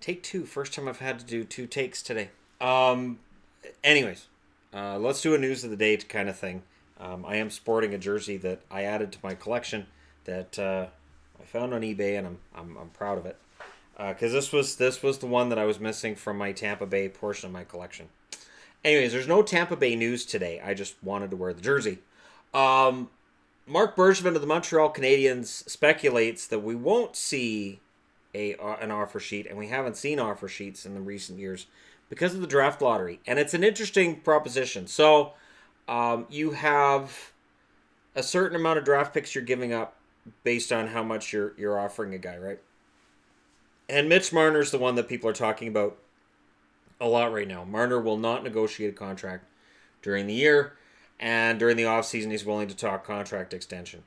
Take two. First time I've had to do two takes today. Anyways, let's do a news of the day kind of thing. I am sporting a jersey that I added to my collection that I found on eBay, and I'm proud of it because this was the one that I was missing from my Tampa Bay portion of my collection. Anyways, there's no Tampa Bay news today. I just wanted to wear the jersey. Marc Bergevin of the Montreal Canadiens speculates that we won't see an offer sheet, and we haven't seen offer sheets in the recent years because of the draft lottery. And it's an interesting proposition. So you have a certain amount of draft picks you're giving up based on how much you're offering a guy, right? And Mitch Marner's the one that people are talking about a lot right now. Marner will not negotiate a contract during the year, and during the offseason, he's willing to talk contract extension.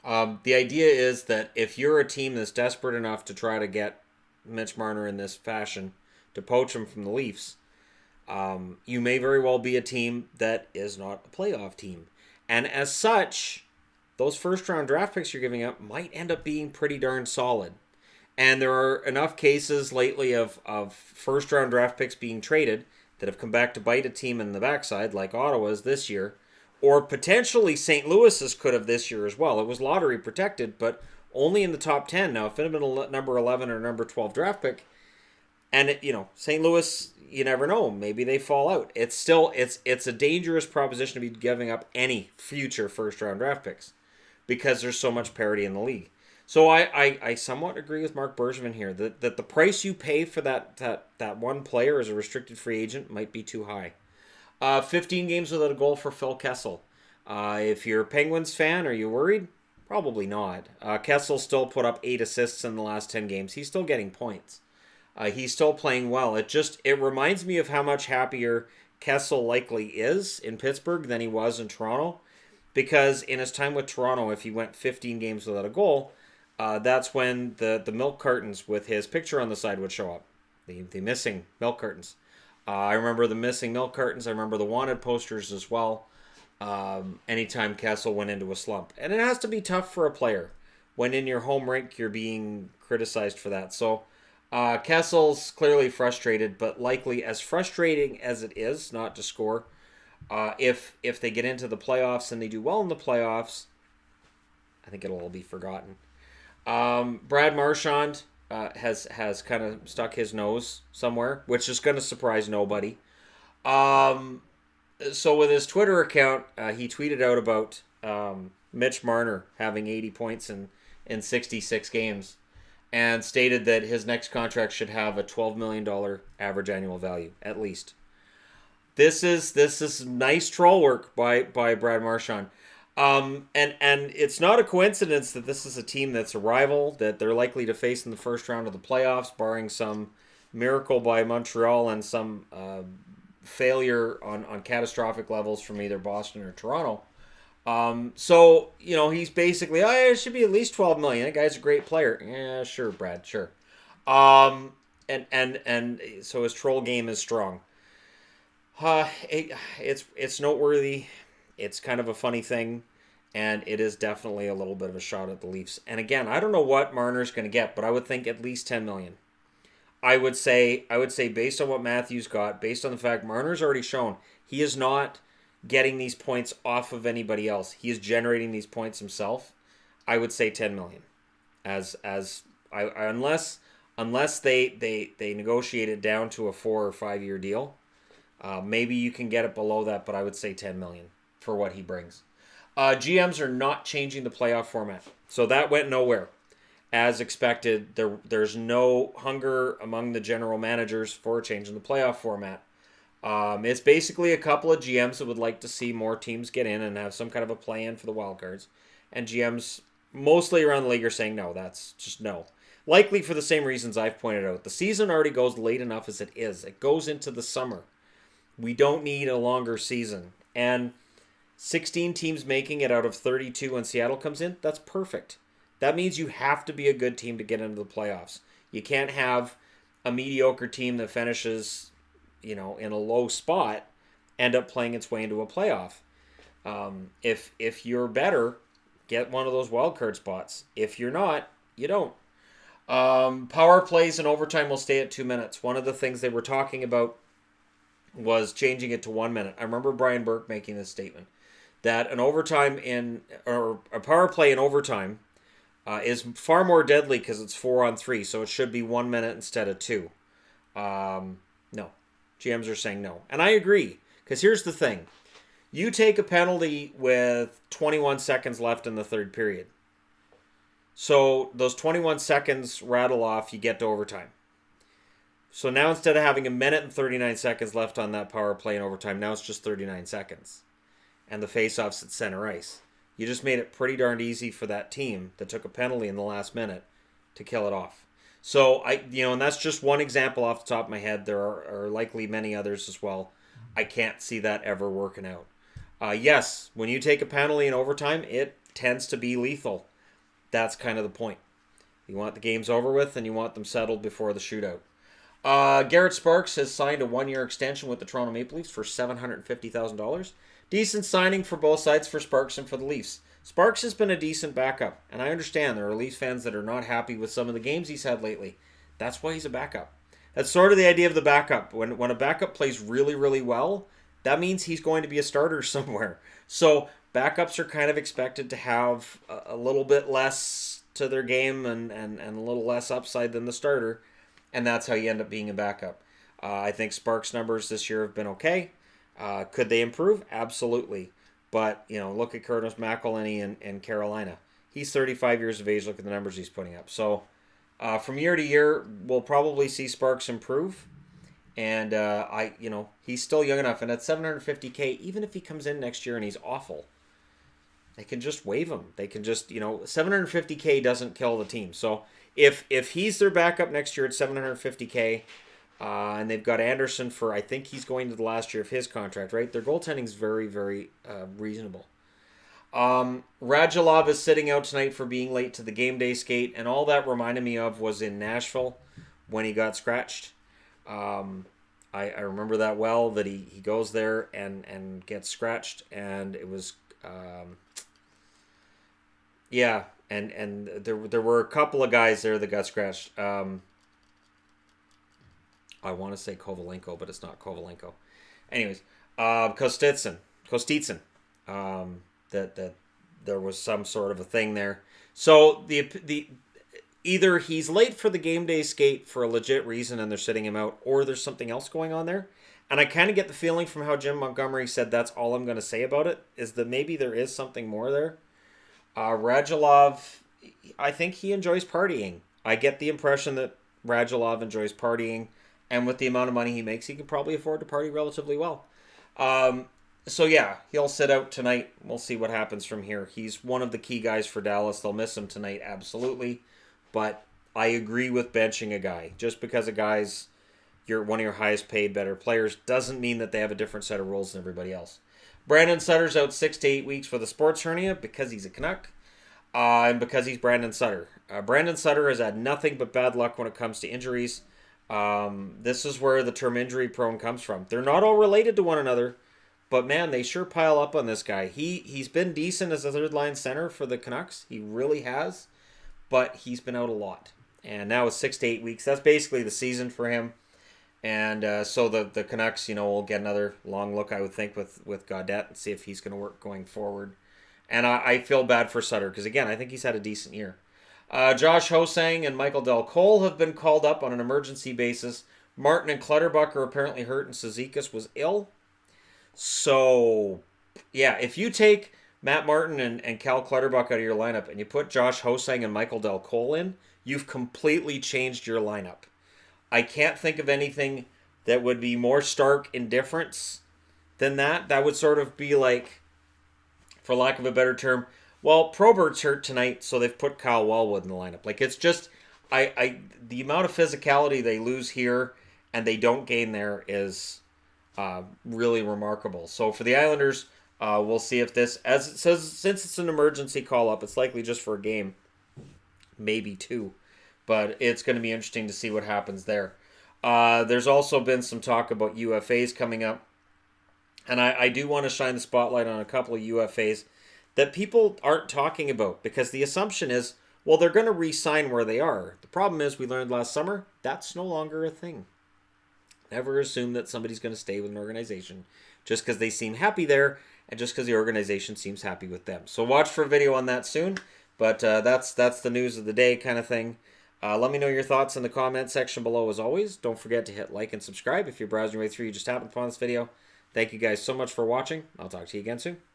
The idea is that if you're a team that's desperate enough to try to get Mitch Marner in this fashion, to poach him from the Leafs, you may very well be a team that is not a playoff team. And as such, those first-round draft picks you're giving up might end up being pretty darn solid. And there are enough cases lately of first-round draft picks being traded that have come back to bite a team in the backside, like Ottawa's this year, or potentially St. Louis's could have this year as well. It was lottery protected, but only in the top 10. Now, if it had been a number 11 or number 12 draft pick, and St. Louis, you never know, maybe they fall out. It's still it's a dangerous proposition to be giving up any future first-round draft picks because there's so much parity in the league. So I somewhat agree with Marc Bergevin here that the price you pay for that one player as a restricted free agent might be too high. 15 games without a goal for Phil Kessel. If you're a Penguins fan, are you worried? Probably not. Kessel still put up 8 assists in the last 10 games. He's still getting points. He's still playing well. It reminds me of how much happier Kessel likely is in Pittsburgh than he was in Toronto. Because in his time with Toronto, if he went 15 games without a goal, that's when the milk cartons with his picture on the side would show up. The missing milk cartons. I remember the missing milk cartons. I remember the wanted posters as well. Anytime Kessel went into a slump. And it has to be tough for a player when in your home rink you're being criticized for that. So Kessel's clearly frustrated, but likely as frustrating as it is not to score, if they get into the playoffs and they do well in the playoffs, I think it'll all be forgotten. Brad Marchand has kind of stuck his nose somewhere, which is going to surprise nobody. So with his Twitter account, he tweeted out about Mitch Marner having 80 points in 66 games and stated that his next contract should have a $12 million average annual value, at least. This is nice troll work by Brad Marchand. And it's not a coincidence that this is a team that's a rival, that they're likely to face in the first round of the playoffs, barring some miracle by Montreal and some failure on catastrophic levels from either Boston or Toronto. So, he's basically, it should be at least $12 million. That guy's a great player. Yeah, sure, Brad, sure. And so his troll game is strong. It's noteworthy. It's kind of a funny thing, and it is definitely a little bit of a shot at the Leafs. And again, I don't know what Marner's going to get, but I would think at least $10 million. I would say based on what Matthews got, based on the fact Marner's already shown he is not getting these points off of anybody else. He is generating these points himself. I would say $10 million, unless they negotiate it down to a 4 or 5 year deal. Maybe you can get it below that, but I would say $10 million for what he brings. GMs are not changing the playoff format, so that went nowhere. As expected, there's no hunger among the general managers for changing the playoff format. It's basically a couple of GMs that would like to see more teams get in and have some kind of a play-in for the wild cards. And GMs mostly around the league are saying no, that's just no. Likely for the same reasons I've pointed out. The season already goes late enough as it is. It goes into the summer. We don't need a longer season. And 16 teams making it out of 32 when Seattle comes in, that's perfect. That means you have to be a good team to get into the playoffs. You can't have a mediocre team that finishes, in a low spot end up playing its way into a playoff. If you're better, get one of those wild card spots. If you're not, you don't. Power plays and overtime will stay at 2 minutes. One of the things they were talking about was changing it to 1 minute. I remember Brian Burke making this statement that an overtime or a power play in overtime is far more deadly because it's 4-on-3, so it should be 1 minute instead of two. No, GMs are saying no, and I agree because here's the thing: you take a penalty with 21 seconds left in the third period, so those 21 seconds rattle off. You get to overtime. So now instead of having a minute and 39 seconds left on that power play in overtime, now it's just 39 seconds. And the face-off's at center ice. You just made it pretty darn easy for that team that took a penalty in the last minute to kill it off. So, and that's just one example off the top of my head. There are likely many others as well. I can't see that ever working out. Yes, when you take a penalty in overtime, it tends to be lethal. That's kind of the point. You want the games over with and you want them settled before the shootout. Garrett Sparks has signed a 1-year extension with the Toronto Maple Leafs for $750,000. Decent signing for both sides, for Sparks and for the Leafs. Sparks has been a decent backup, and I understand there are Leafs fans that are not happy with some of the games he's had lately. That's why he's a backup. That's sort of the idea of the backup. When a backup plays really, really well, that means he's going to be a starter somewhere. So backups are kind of expected to have a little bit less to their game and a little less upside than the starter. And that's how you end up being a backup. I think Sparks' numbers this year have been okay. Could they improve? Absolutely. But, look at Curtis McElhinney in Carolina. He's 35 years of age. Look at the numbers he's putting up. So, from year to year, we'll probably see Sparks improve. And, he's still young enough. And at $750K, even if he comes in next year and he's awful, they can just waive him. They can just, $750K doesn't kill the team. So, if he's their backup next year at $750K, and they've got Anderson for, I think he's going to the last year of his contract, right? Their goaltending's very, very reasonable. Radulov is sitting out tonight for being late to the game day skate, and all that reminded me of was in Nashville when he got scratched. I remember that well, that he goes there and gets scratched, and it was... yeah, and there were a couple of guys there that got scratched. I want to say Kovalenko, but it's not Kovalenko. Anyways, Kostitsyn. That there was some sort of a thing there. So the either he's late for the game day skate for a legit reason and they're sitting him out, or there's something else going on there. And I kind of get the feeling from how Jim Montgomery said that's all I'm going to say about it, is that maybe there is something more there. Radulov, I think he enjoys partying. I get the impression that Radulov enjoys partying, and with the amount of money he makes, he can probably afford to party relatively well. So yeah, he'll sit out tonight. We'll see what happens from here. He's one of the key guys for Dallas. They'll miss him tonight, absolutely. But I agree with benching a guy. Just because a guy's one of your highest paid, better players doesn't mean that they have a different set of rules than everybody else. Brandon Sutter's out 6 to 8 weeks with a sports hernia because he's a Canuck, and because he's Brandon Sutter. Brandon Sutter has had nothing but bad luck when it comes to injuries. This is where the term injury prone comes from. They're not all related to one another, but man, they sure pile up on this guy. He's been decent as a third line center for the Canucks. He really has, but he's been out a lot. And now it's 6 to 8 weeks. That's basically the season for him. And so the Canucks, will get another long look, I would think, with Gaudette and see if he's going to work going forward. And I feel bad for Sutter because, again, I think he's had a decent year. Josh Hosang and Michael Del Cole have been called up on an emergency basis. Martin and Clutterbuck are apparently hurt, and Cizikas was ill. So, yeah, if you take Matt Martin and Cal Clutterbuck out of your lineup and you put Josh Hosang and Michael Del Cole in, you've completely changed your lineup. I can't think of anything that would be more stark indifference than that. That would sort of be like, for lack of a better term, well, Probert's hurt tonight, so they've put Kyle Wellwood in the lineup. Like, it's just, the amount of physicality they lose here and they don't gain there is really remarkable. So for the Islanders, we'll see if this, as it says, since it's an emergency call-up, it's likely just for a game, maybe two. But it's going to be interesting to see what happens there. There's also been some talk about UFAs coming up. And I do want to shine the spotlight on a couple of UFAs that people aren't talking about. Because the assumption is, well, they're going to re-sign where they are. The problem is, we learned last summer, that's no longer a thing. Never assume that somebody's going to stay with an organization just because they seem happy there and just because the organization seems happy with them. So watch for a video on that soon. But that's the news of the day kind of thing. Let me know your thoughts in the comment section below as always. Don't forget to hit like and subscribe if you're browsing your way through. You just happened upon this video. Thank you guys so much for watching. I'll talk to you again soon.